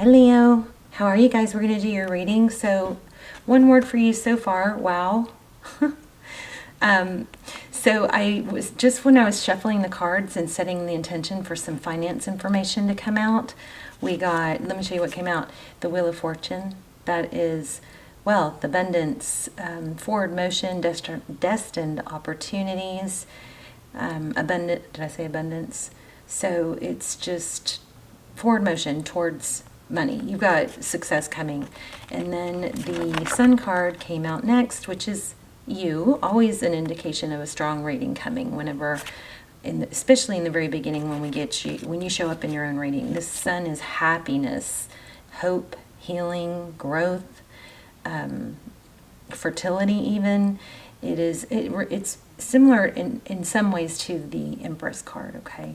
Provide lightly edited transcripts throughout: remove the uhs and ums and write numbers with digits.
Hi Leo, how are you guys? We're going to do your reading. So one word for you so far, wow. So I was just when I was shuffling the cards and setting the intention for some finance information to come out, we got, let me show you what came out, the Wheel of Fortune. That is wealth, abundance, forward motion, destined opportunities, abundant, did I say abundance? So it's just forward motion towards money. You've got success coming. And then the Sun card came out next, which is you, always an indication of a strong reading coming whenever, especially in the very beginning when when you show up in your own reading. The Sun is happiness, hope, healing, growth, fertility even. It's similar in some ways to the Empress card, okay?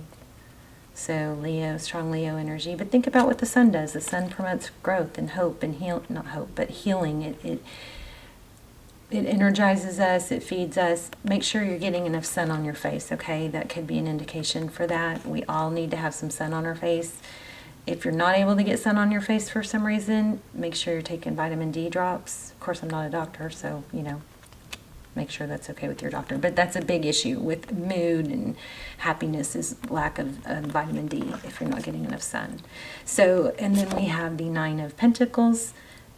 So Leo, strong Leo energy. But think about what the Sun does. The Sun promotes growth and hope and not hope, but healing. It energizes us. It feeds us. Make sure you're getting enough sun on your face, okay? That could be an indication for that. We all need to have some sun on our face. If you're not able to get sun on your face for some reason, make sure you're taking vitamin D drops. Of course, I'm not a doctor, so, make sure that's okay with your doctor. But that's a big issue with mood and happiness is lack of vitamin D if you're not getting enough sun. So, and then we have the Nine of Pentacles.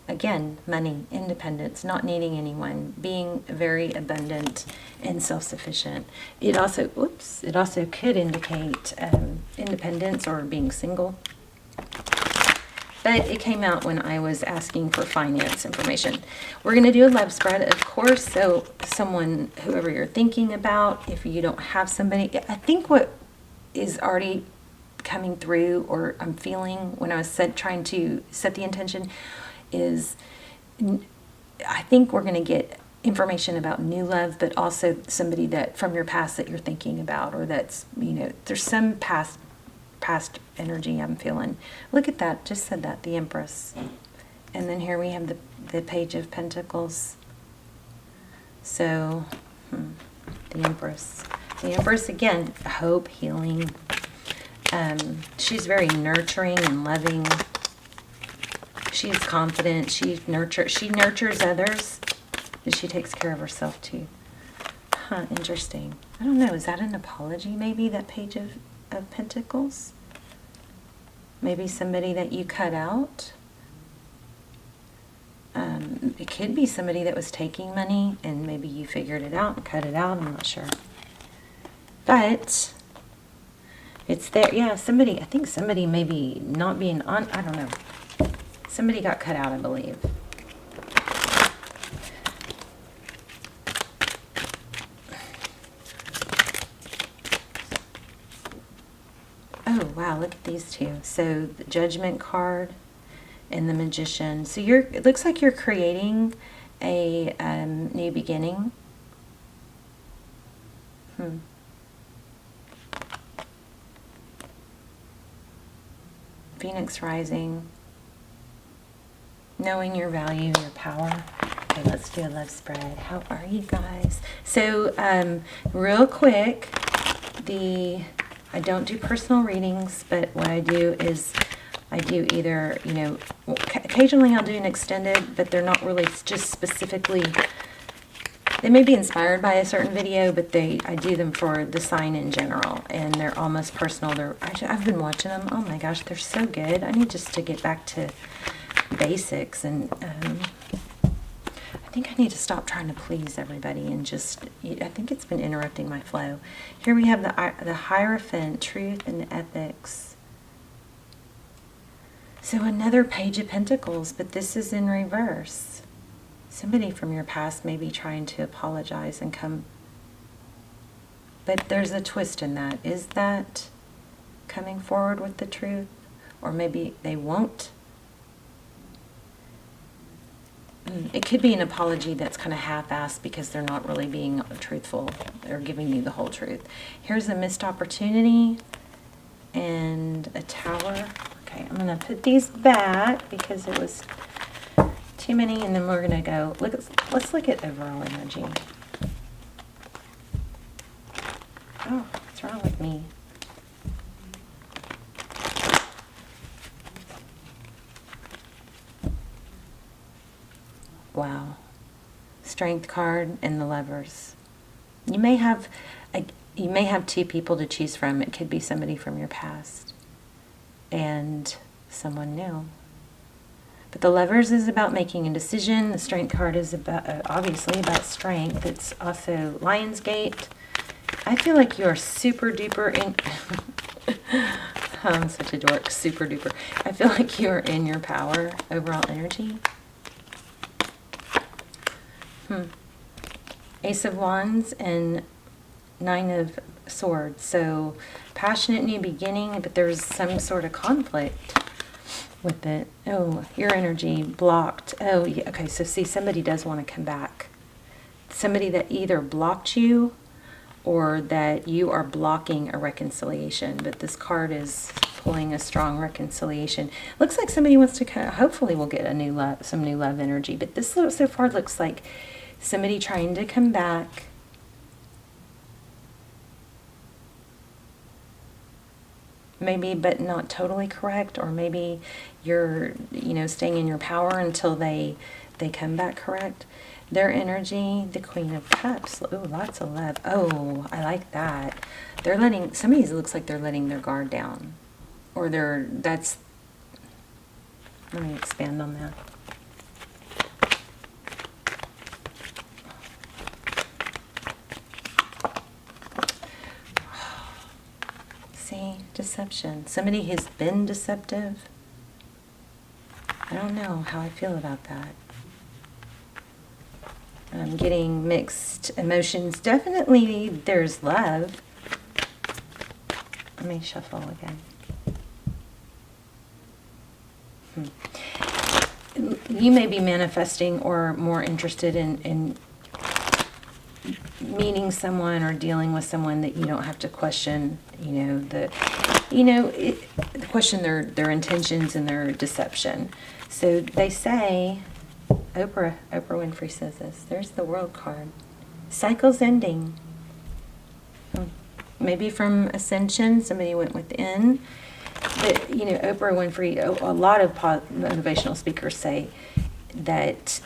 Again, money, independence, not needing anyone, being very abundant and self-sufficient. It also could indicate independence or being single. But it came out when I was asking for finance information. We're going to do a love spread, of course. So someone, whoever you're thinking about, if you don't have somebody, I think what is already coming through, or I'm feeling when I was trying to set the intention, is I think we're going to get information about new love, but also somebody that from your past that you're thinking about, or that's, there's some past energy I'm feeling. Look at that, just said that, the Empress. And then here we have the Page of Pentacles. So, the Empress. The Empress, again, hope, healing. She's very nurturing and loving. She's confident. She nurtures others, and she takes care of herself too. Interesting. I don't know, is that an apology maybe, that Page of Pentacles? Maybe somebody that you cut out. It could be somebody that was taking money and maybe you figured it out and cut it out. I'm not sure. But it's there. Yeah, I think somebody maybe not being on, I don't know. Somebody got cut out, I believe. Oh, wow, look at these two. So the Judgment card and the Magician. So it looks like you're creating a new beginning. Phoenix rising. Knowing your value, your power. Okay, let's do a love spread. How are you guys? So, real quick, I don't do personal readings, but what I do is I do either, occasionally I'll do an extended, but they're not really just specifically, they may be inspired by a certain video, but I do them for the sign in general, and they're almost personal. I've been watching them. Oh my gosh, they're so good. I need just to get back to basics, and I think I need to stop trying to please everybody and I think it's been interrupting my flow. Here we have the Hierophant, truth and ethics. So another Page of Pentacles, but this is in reverse. Somebody from your past may be trying to apologize and come, but there's a twist in that. Is that coming forward with the truth? Or maybe they won't. It could be an apology that's kind of half-assed because they're not really being truthful or giving you the whole truth. Here's a missed opportunity and a Tower. Okay, I'm going to put these back because it was too many, and then we're going to go, let's look at overall energy. Oh, what's wrong with me? Wow. Strength card and the Lovers. You may have two people to choose from. It could be somebody from your past and someone new. But the Lovers is about making a decision. The Strength card is about obviously about strength. It's also Lionsgate. I feel like you're super duper in. I'm such a dork. Super duper. I feel like you're in your power. Overall energy. Ace of Wands and Nine of Swords. So passionate new beginning, but there's some sort of conflict with it. Oh, your energy blocked. Oh, yeah. Okay, so see, somebody does want to come back. Somebody that either blocked you or that you are blocking a reconciliation. But this card is pulling a strong reconciliation. Looks like somebody wants to kind of, hopefully we'll get a new love, some new love energy. But this so far looks like somebody trying to come back. Maybe, but not totally correct, or maybe you're, staying in your power until they come back correct. Their energy, the Queen of Cups. Oh, lots of love. Oh, I like that. Somebody looks like they're letting their guard down, or let me expand on that. See, deception. Somebody has been deceptive. I don't know how I feel about that. I'm getting mixed emotions. Definitely there's love. Let me shuffle again. You may be manifesting or more interested in meeting someone or dealing with someone that you don't have to question, question their intentions and their deception. So they say, Oprah Winfrey says this. There's the World card. Cycles ending. Maybe from Ascension, somebody went within. But, Oprah Winfrey, a lot of motivational speakers say that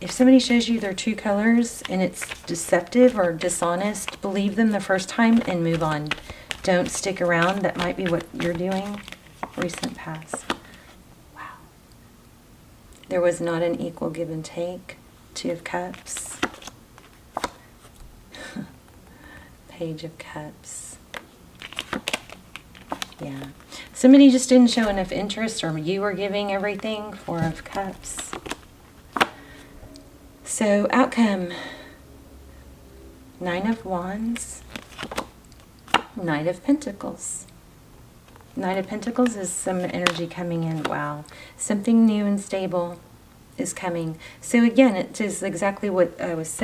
if somebody shows you their true colors and it's deceptive or dishonest, believe them the first time and move on. Don't stick around. That might be what you're doing. Recent past. Wow. There was not an equal give and take. Two of Cups. Page of Cups. Yeah. Somebody just didn't show enough interest, or you were giving everything. Four of Cups. So, outcome. Nine of Wands. Knight of Pentacles. Knight of Pentacles is some energy coming in. Wow. Something new and stable is coming. So again, it is exactly what I was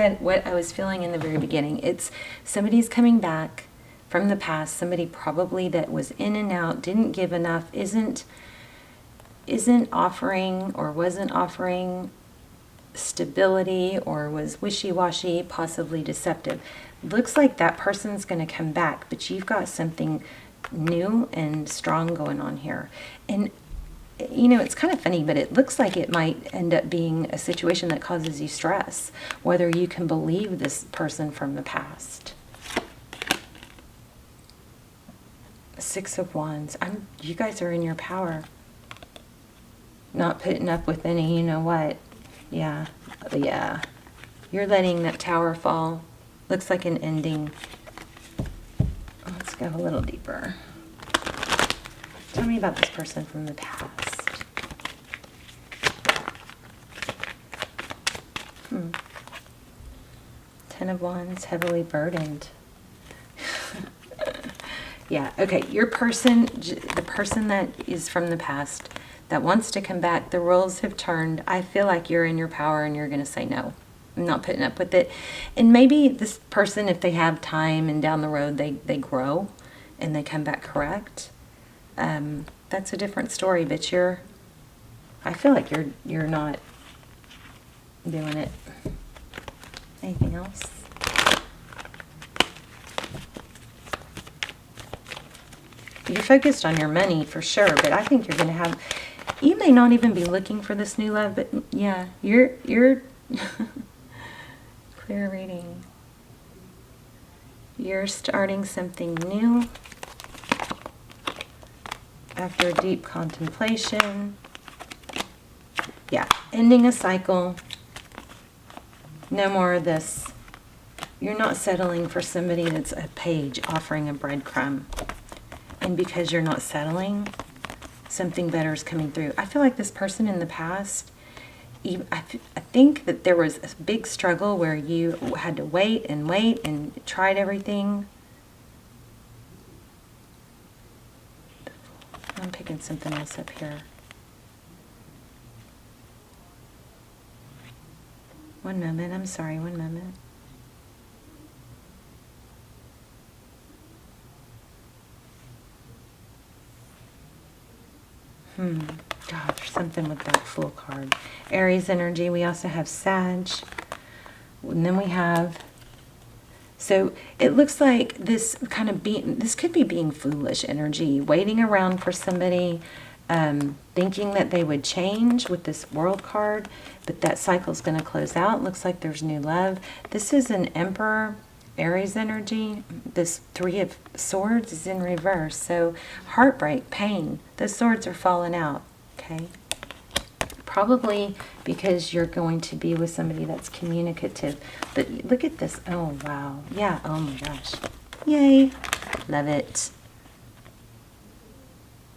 feeling in the very beginning. It's somebody's coming back from the past. Somebody probably that was in and out, didn't give enough, isn't offering or wasn't offering stability, or was wishy-washy, possibly deceptive. Looks like that person's going to come back, but you've got something new and strong going on here. And it's kind of funny, but it looks like it might end up being a situation that causes you stress, whether you can believe this person from the past. Six of Wands. You guys are in your power. Not putting up with any, what. Yeah. You're letting that tower fall. Looks like an ending. Let's go a little deeper. Tell me about this person from the past. Ten of Wands, heavily burdened. Yeah, okay. The person that is from the past that wants to come back, the roles have turned. I feel like you're in your power and you're going to say no. I'm not putting up with it. And maybe this person, if they have time and down the road they grow and they come back correct, that's a different story. But I feel like you're not doing it. Anything else? You're focused on your money for sure, but I think you may not even be looking for this new love, but yeah, you're Clear reading. You're starting something new after deep contemplation. Yeah, ending a cycle. No more of this. You're not settling for somebody that's a page offering a breadcrumb. And because you're not settling, something better is coming through. I feel like this person in the past, I think that there was a big struggle where you had to wait and tried everything. I'm picking something else up here. One moment, I'm sorry, one moment. God, there's something with that Fool card. Aries energy. We also have Sag. And then we have... So it looks like this this could be being foolish energy. Waiting around for somebody, thinking that they would change with this World card. But that cycle's going to close out. Looks like there's new love. This is an Emperor... Aries energy. This Three of Swords is in reverse. So heartbreak, pain. Those swords are falling out. Okay. Probably because you're going to be with somebody that's communicative. But look at this. Oh, wow. Yeah. Oh, my gosh. Yay. Love it.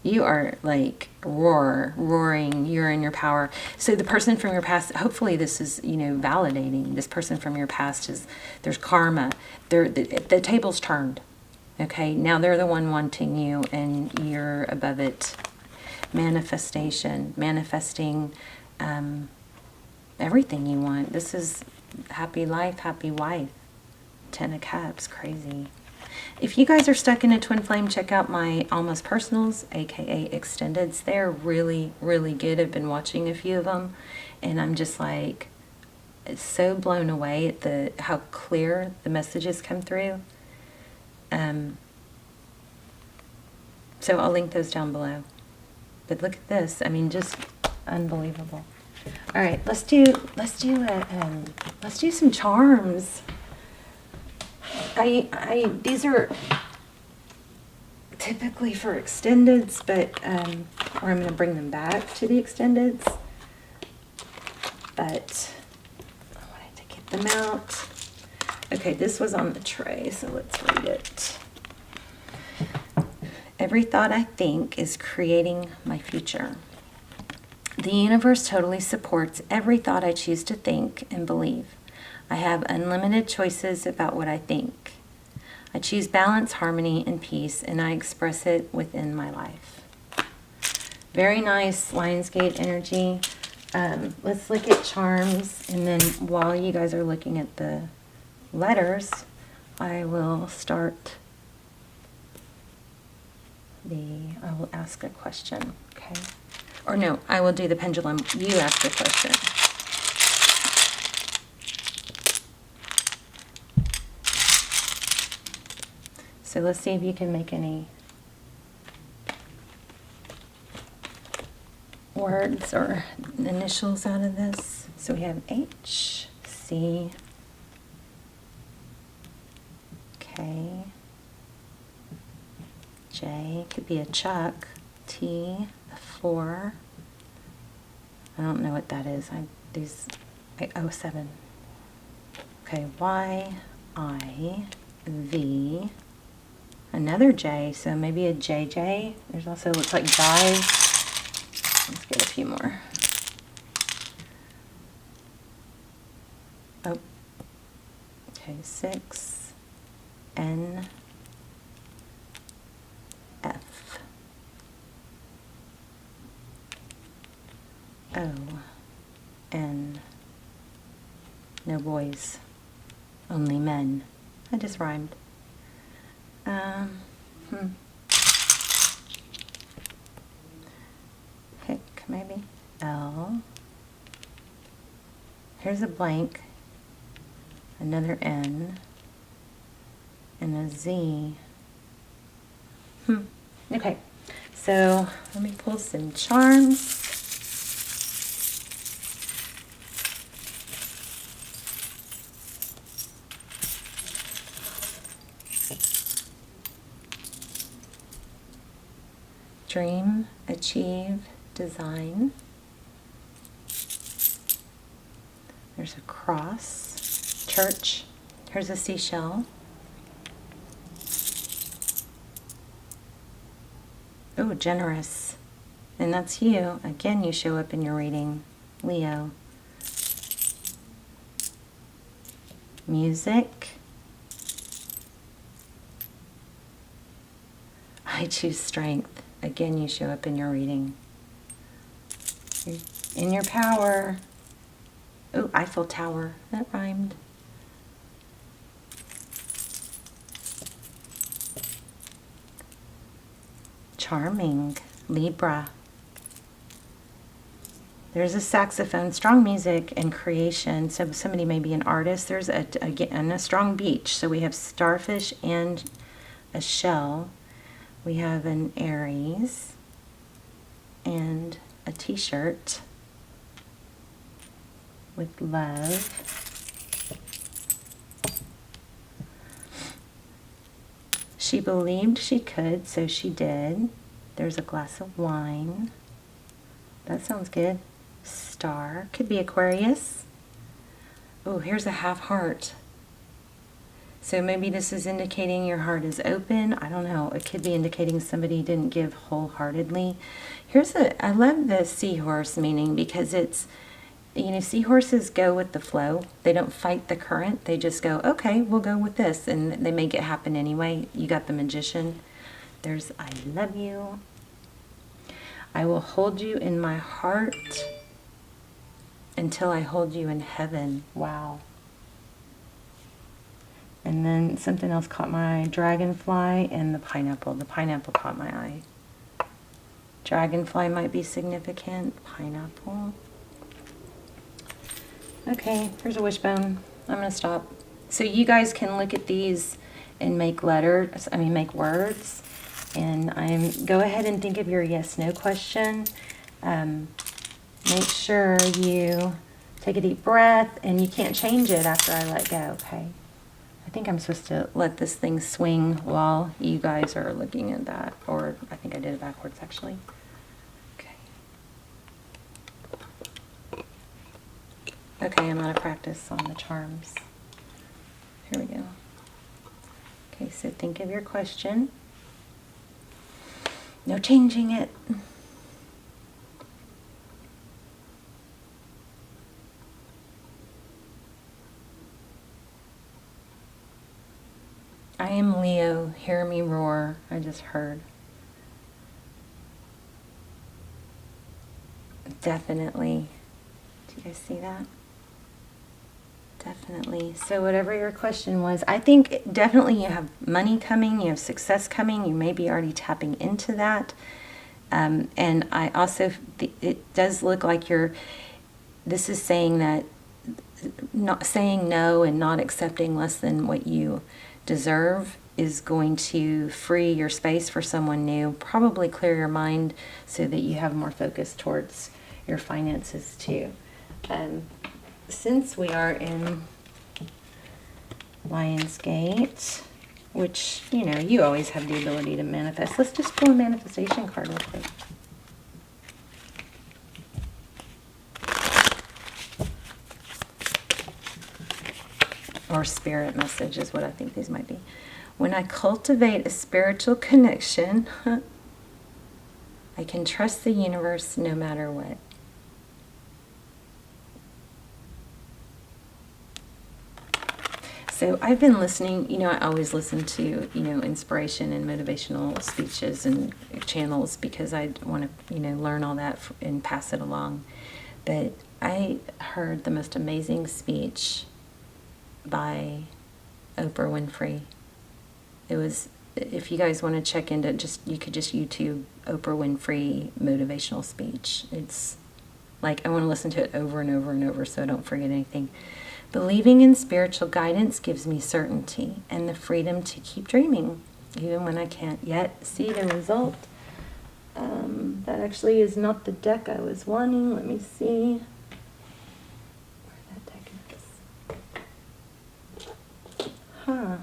You are like roaring. You're in your power. So the person from your past, hopefully this is, validating. This person from your past there's karma. The table's turned. Okay, now they're the one wanting you and you're above it. Manifesting everything you want. This is happy life, happy wife. 10 of Cups, crazy. If you guys are stuck in a twin flame, check out my Almost Personals, aka Extendeds. They're really, really good. I've been watching a few of them, and I'm just like so blown away at how clear the messages come through. So I'll link those down below. But look at this. I mean, just unbelievable. All right, let's do some charms. These are typically for extendeds, but or I'm going to bring them back to the extendeds. But I wanted to get them out. Okay, this was on the tray, so let's read it. Every thought I think is creating my future. The universe totally supports every thought I choose to think and believe. I have unlimited choices about what I think. I choose balance, harmony, and peace, and I express it within my life. Very nice Lionsgate energy. Let's look at charms, and then while you guys are looking at the letters, I will start I will ask a question, okay? Or no, I will do the pendulum. You ask the question. So let's see if you can make any words or initials out of this. So we have H, C, K, J, could be a Chuck, T, a 4. I don't know what that is. Oh, 7. Okay, Y, I, V, another J, so maybe a JJ. There's also, looks like guys. Let's get a few more. Oh, okay, 6, N, F, O, N, no boys, only men. I just rhymed. Hick, maybe. L. Here's a blank. Another N. And a Z. Okay. So let me pull some charms. dream, achieve, design. There's a cross, church. Here's a seashell. Oh, generous. And that's you. Again, you show up in your reading, Leo. Music. I choose strength. Again, you show up in your reading. You're in your power. Oh, Eiffel Tower. That rhymed. Charming. Libra. There's a saxophone, strong music and creation. So somebody may be an artist. There's again a strong beach. So we have starfish and a shell. We have an Aries and a t-shirt with love. She believed she could, so she did. There's a glass of wine. That sounds good. Star. Could be Aquarius. Oh, here's a half heart. So maybe this is indicating your heart is open. I don't know. It could be indicating somebody didn't give wholeheartedly. I love the seahorse meaning because it's, you know, seahorses go with the flow. They don't fight the current. They just go, okay, we'll go with this. And they make it happen anyway. You got the Magician. There's I love you. I will hold you in my heart until I hold you in heaven. Wow. And then something else caught my eye. Dragonfly and the pineapple. The pineapple caught my eye. Dragonfly might be significant. Pineapple. Okay, here's a wishbone. I'm going to stop. So you guys can look at these and make make words. And go ahead and think of your yes/no question. Make sure you take a deep breath, and you can't change it after I let go, okay? I think I'm supposed to let this thing swing while you guys are looking at that, or I think I did it backwards actually. Okay. Okay, I'm out of practice on the charms. Here we go. Okay, so think of your question. No changing it. I am Leo, hear me roar. I just heard. Definitely. Do you guys see that? Definitely. So whatever your question was, I think definitely you have money coming, you have success coming, you may be already tapping into that. And I also, it does look like this is saying that not saying no and not accepting less than what you deserve is going to free your space for someone new, probably clear your mind so that you have more focus towards your finances too. Since we are in Lionsgate, which, you know, you always have the ability to manifest. Let's just pull a manifestation card real quick. Or spirit message is what I think these might be. When I cultivate a spiritual connection, I can trust the universe no matter what. So I've been listening, you know, I always listen to, you know, inspiration and motivational speeches and channels because I want to, you know, learn all that and pass it along. But I heard the most amazing speech by Oprah Winfrey. It was, if you guys want to check into you could just YouTube Oprah Winfrey motivational speech. It's like I want to listen to it over and over and over so I don't forget anything. Believing in spiritual guidance gives me certainty and the freedom to keep dreaming, even when I can't yet see the result. That actually is not the deck I was wanting. Let me see where that deck is. Huh.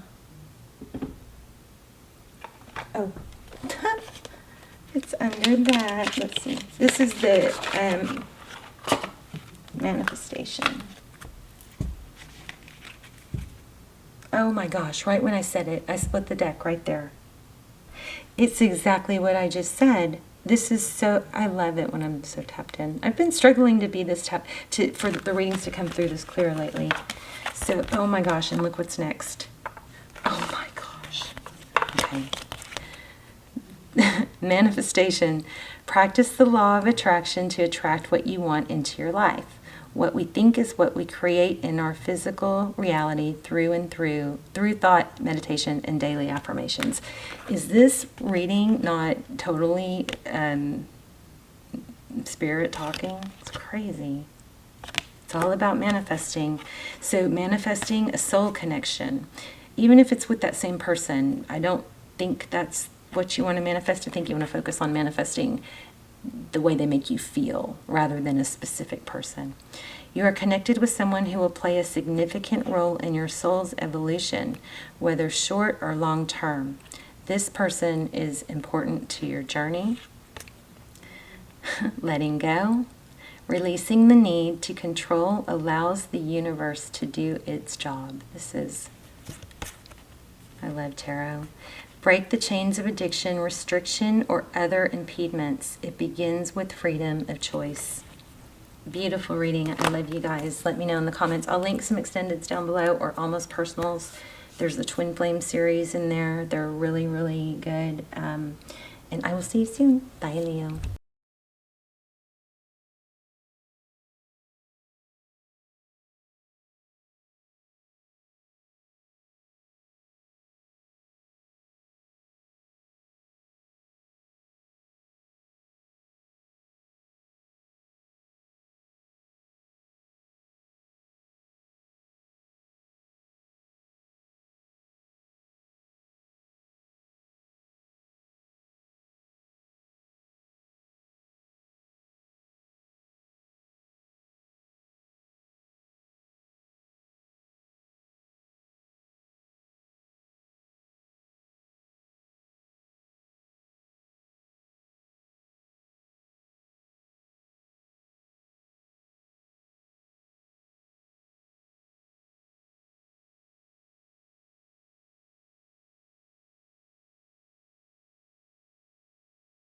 Oh. It's under cleared that. Let's see. This is the manifestation. Oh my gosh, right when I said it, I split the deck right there. It's exactly what I just said. This is so, I love it when I'm so tapped in. I've been struggling to be this for the readings to come through this clear lately. So, oh my gosh, and look what's next. Oh my gosh. Okay. Manifestation. Practice the law of attraction to attract what you want into your life. What we think is what we create in our physical reality through and through thought, meditation, and daily affirmations. Is this reading not totally spirit talking? It's crazy. It's all about manifesting. So manifesting a soul connection, even if it's with that same person. I don't think that's what you want to manifest. I think you want to focus on manifesting the way they make you feel rather than a specific person. You are connected with someone who will play a significant role in your soul's evolution, whether short or long term. This person is important to your journey. Letting go. Releasing the need to control allows the universe to do its job. I love tarot. Break the chains of addiction, restriction, or other impediments. It begins with freedom of choice. Beautiful reading. I love you guys. Let me know in the comments. I'll link some extendeds down below or almost personals. There's the Twin Flame series in there. They're really, really good. And I will see you soon. Bye, Leo.